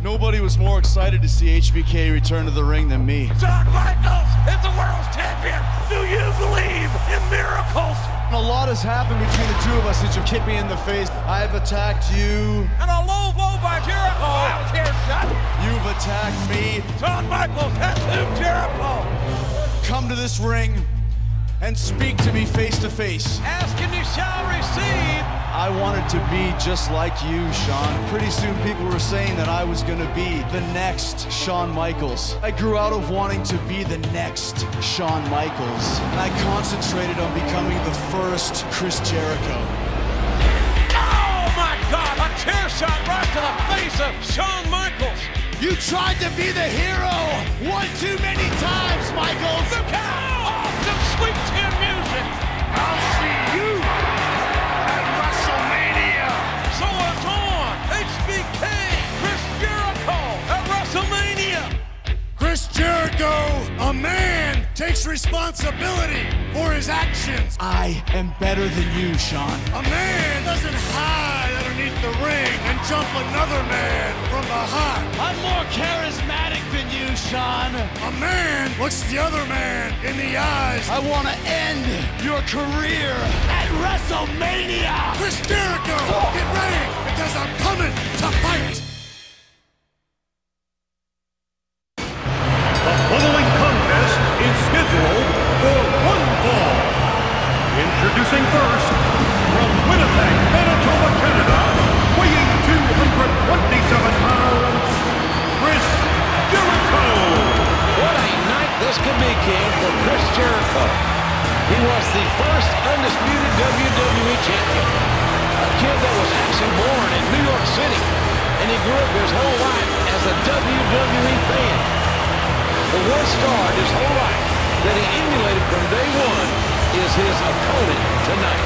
Nobody was more excited to see HBK return to the ring than me. Shawn Michaels is the world's champion! Do you believe in miracles? A lot has happened between the two of us since you kicked me in the face. I've attacked you. And a low blow by Jericho! Wow, chair shot! You've attacked me. Shawn Michaels has tattooed Jericho! Come to this ring and speak to me face to face. Ask and you shall receive! I wanted to be just like you, Shawn. Pretty soon people were saying that I was gonna be the next Shawn Michaels. I grew out of wanting to be the next Shawn Michaels. And I concentrated on becoming the first Chris Jericho. Oh my God! A chair shot right to the face of Shawn Michaels! You tried to be the hero one too many times, Michaels! Look out! Oh, some sweet chin music! I'll see you at Wrestlemania! So it's on! HBK! Chris Jericho at Wrestlemania! Chris Jericho, a man, takes responsibility for his actions. I am better than you, Shawn. A man doesn't hide underneath the ring and jump another man from behind. I'm more charismatic than you, Shawn. A man looks the other man in the eyes. I want to end your career at WrestleMania. Chris Jericho, get ready, because I'm coming to fight. The following contest is scheduled for one fall. Introducing first, from Winnipeg, Manitoba, Canada, weighing 227 pounds, Chris Jericho. What a night this could be, King, for Chris Jericho. He was the first undisputed WWE champion. A kid that was actually born in New York City, and he grew up his whole life as a WWE fan. The one star his whole life that he emulated from day one is his opponent tonight.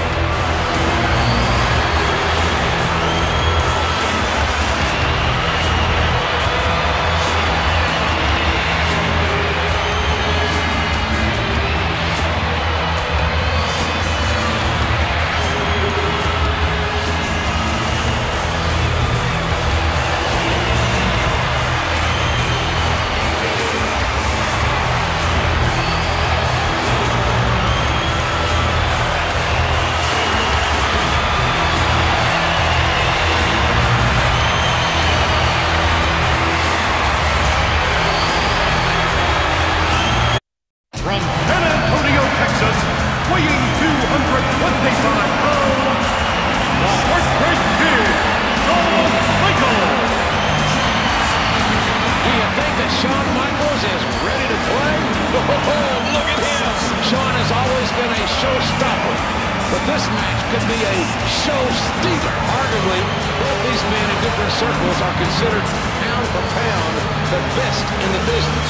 Circles are considered pound for pound the best in the business.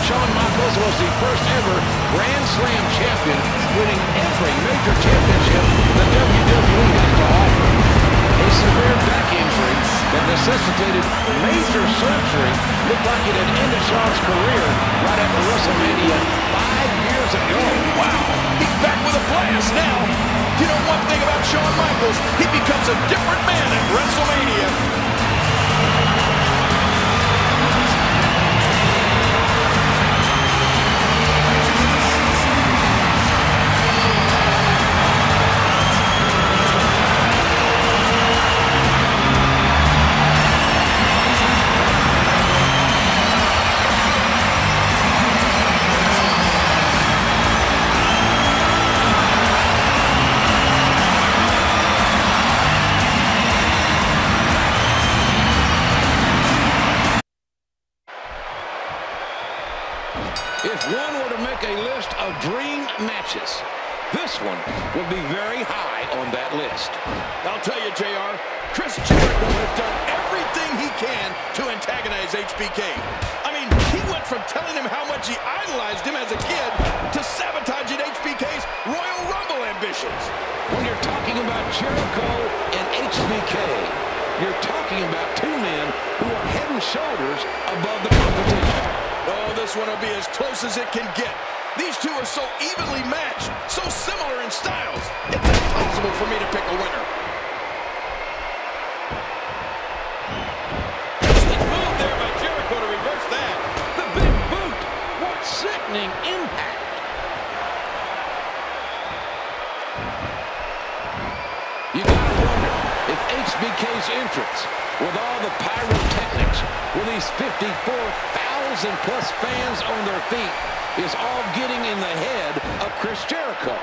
Shawn Michaels was the first ever Grand Slam champion, winning every major championship the WWE has to offer. A severe back injury that necessitated major surgery looked like it had ended Shawn's career right after WrestleMania 5 years ago. Wow, he's back with a blast now. You know one thing about Shawn Michaels, he becomes a different man at WrestleMania. If one were to make a list of dream matches, this one would be very high on that list. I'll tell you, JR, Chris Jericho has done everything he can to antagonize HBK. I mean, he went from telling him how much he idolized him as a kid to sabotaging HBK's Royal Rumble ambitions. When you're talking about Jericho and HBK, you're talking about two men who are head and shoulders above the competition. Oh, this one will be as close as it can get. These two are so evenly matched, so similar in styles. It's impossible for me to pick a winner. Slick move with all the pyrotechnics, with these 54,000-plus fans on their feet, is all getting in the head of Chris Jericho.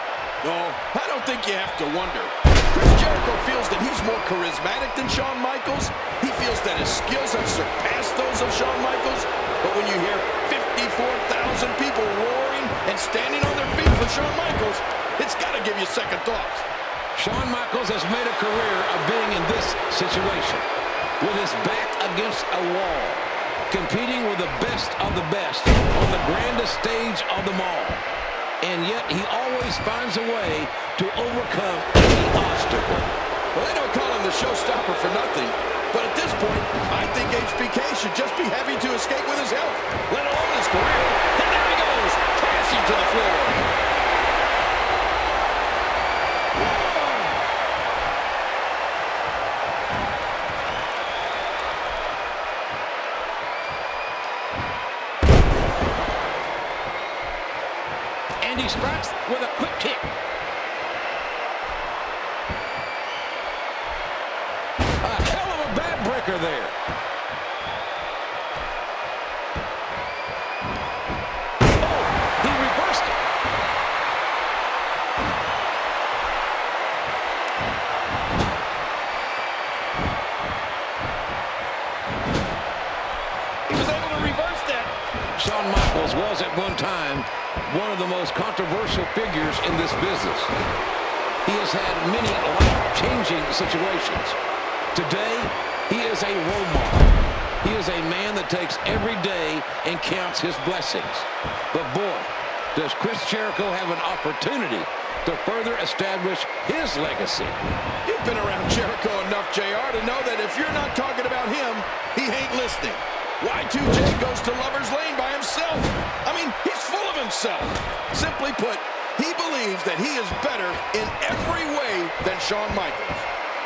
No, I don't think you have to wonder. Chris Jericho feels that he's more charismatic than Shawn Michaels. He feels that his skills have surpassed those of Shawn Michaels. But when you hear 54,000 people roaring and standing on their feet for Shawn Michaels, it's got to give you second thoughts. Shawn Michaels has made a career of being in this situation, with his back against a wall, competing with the best of the best on the grandest stage of them all. And yet he always finds a way to overcome any obstacle. Well, they don't call him the showstopper for nothing. But at this point, I think HBK should just be happy to escape with his health, let alone his career. And there he goes, crashing to the floor. And he strikes with a quick kick. A hell of a backbreaker there. Oh, he reversed it. He was able to reverse that. Shawn Michaels was at one time one of the most controversial figures in this business. He has had many life-changing situations. Today, he is a role model. He is a man that takes every day and counts his blessings. But boy, does Chris Jericho have an opportunity to further establish his legacy. You've been around Jericho enough, JR, to know that if you're not talking about him, he ain't listening. Y2J goes to Lover's Lane by himself. I mean, he's full of himself. Simply put, he believes that he is better in every way than Shawn Michaels.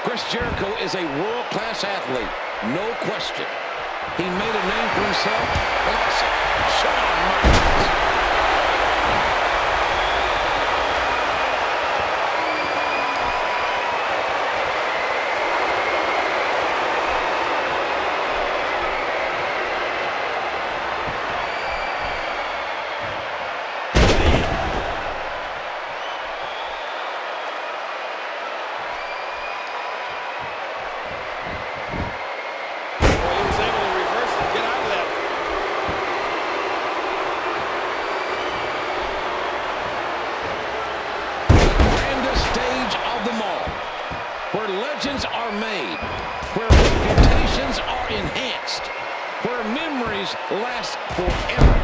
Chris Jericho is a world-class athlete, no question. He made a name for himself. Classic Shawn Michaels. Where legends are made, where reputations are enhanced, where memories last forever.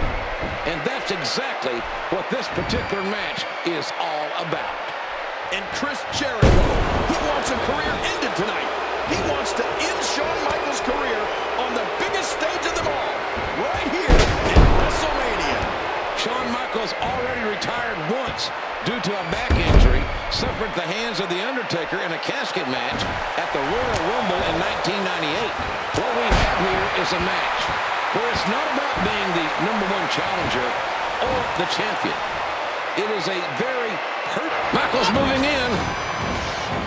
And that's exactly what this particular match is all about. And Chris Jericho, he wants a career ended tonight. He wants to end Shawn Michaels' career on the biggest stage of them all, right here in Wrestlemania. Shawn Michaels already retired once due to a back injury suffered at the hands of The Undertaker in a casket match at the Royal Rumble in 1998. What we have here is a match where it's not about being the #1 challenger or the champion. It is a very hurt. Michaels moving in.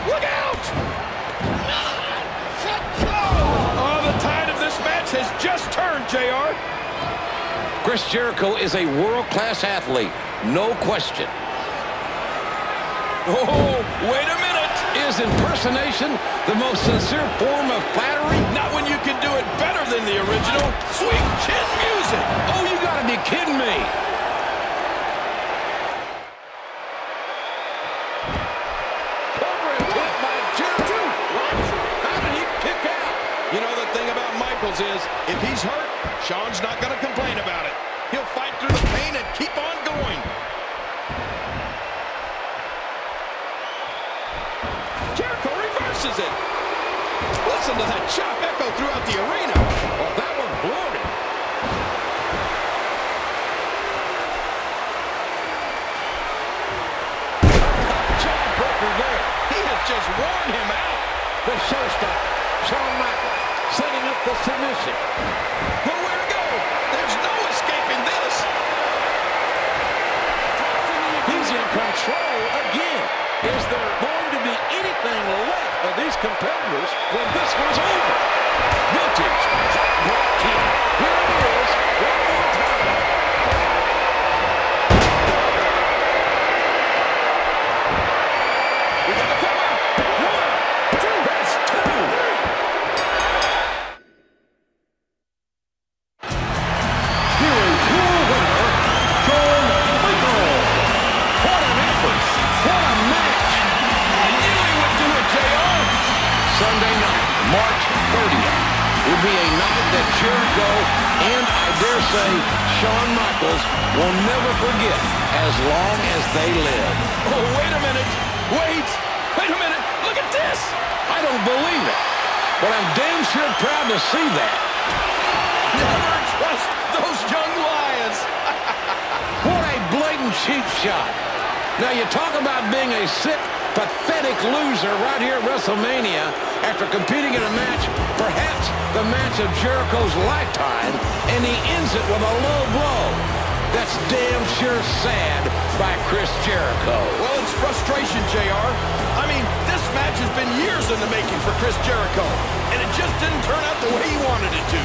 Look out! Oh, the tide of this match has just turned, JR. Chris Jericho is a world-class athlete, no question. Oh, wait a minute. Is impersonation the most sincere form of flattery? Not when you can do it better than the original. Sweet chin music. Oh, you gotta be kidding me. Cobra hit by Jericho. What? How did he kick out? You know, the thing about Michaels is, if he's hurt, Shawn's not going to complain about it. He'll fight through the pain and keep on going. Jericho reverses it. Listen to that chop echo throughout the arena. Oh, that one bloated. Jawbreaker there. He has just worn him out. The showstopper, Shawn Michaels, setting up the submission. Nowhere to go. There's no escaping this. He's in control again. Is there going to be anything left of these competitors when this one's over? night that Jericho and, I dare say, Shawn Michaels will never forget as long as they live. Oh, wait a minute. Wait a minute. Look at this. I don't believe it, but I'm damn sure proud to see that. Never trust those young lions. What a blatant cheap shot. Now, you talk about being a sick, pathetic loser right here at Wrestlemania after competing in a match, perhaps the match of Jericho's lifetime, and he ends it with a low blow. That's damn sure sad by Chris Jericho. Well, it's frustration, JR. I mean, this match has been years in the making for Chris Jericho, and it just didn't turn out the way he wanted it to.